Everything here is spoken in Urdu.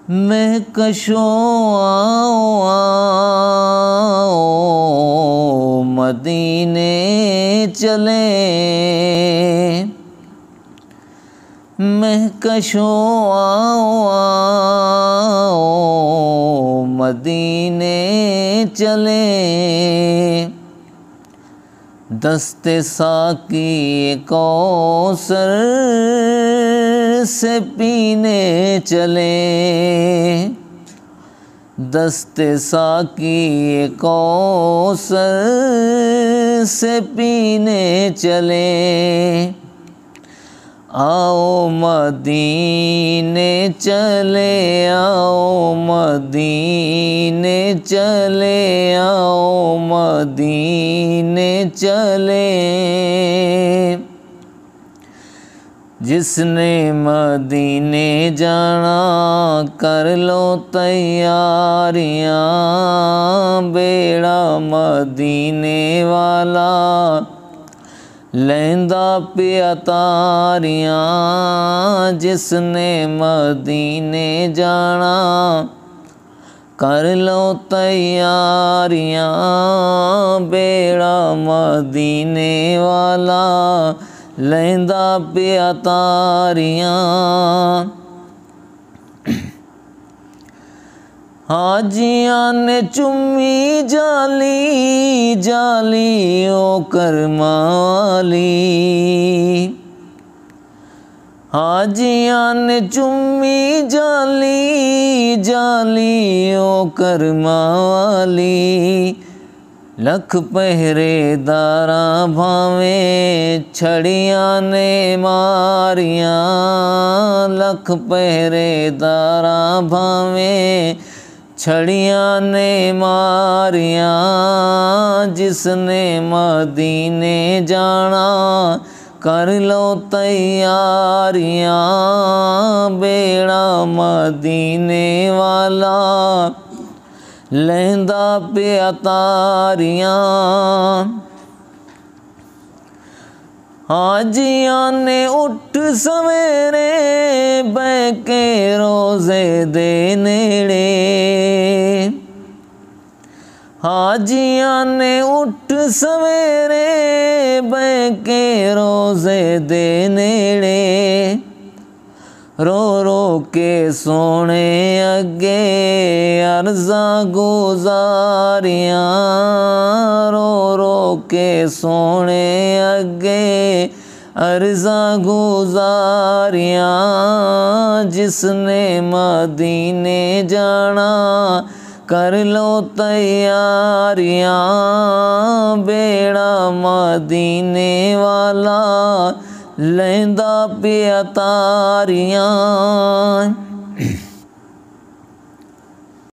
مہکشوں آؤ مدینے چلیں، مہکشوں آؤ مدینے چلیں، دست ساقی کوثر سے پینے چلیں، دست ساقی کوثر سے پینے چلیں، آؤ مدینے چلے، آؤ مدینے چلے، آؤ مدینے چلے، جس نے مدینے جانا کر لو تیاریاں، بیڑا مدینے والا لہندا پہ اتاریاں، جس نے مدینے جانا کر لو تیاریاں، بیڑا مدینے والا لہندا پہ اتاریاں، حاجیاں نے چومی جالی جالی او کرما والی، حاجیاں نے چومی جالی جالی او کرما والی، لکھ پہرے داراں بھاویں چھڑیاں نے ماریاں، لکھ پہرے داراں بھاویں چھڑیاں نے ماریاں، جس نے مدینے جانا کر لو تیاریاں، بیڑا مدینے والا لہندا پہ اتاریاں، حاجیاں نے اٹھ سویرے بہ کے روزے دے نیڑے، حاجیاں نے اٹھ سویرے بہ کے روزے دے نیڑے، رو رو کے سونے اگے عرضاں گزاریاں، رو رو کے سونے اگے عرضاں گزاریاں، جس نے مدینے جانا کر لو تیاریاں، بیڑا مدینے والا لہندا پہ اتاریاں۔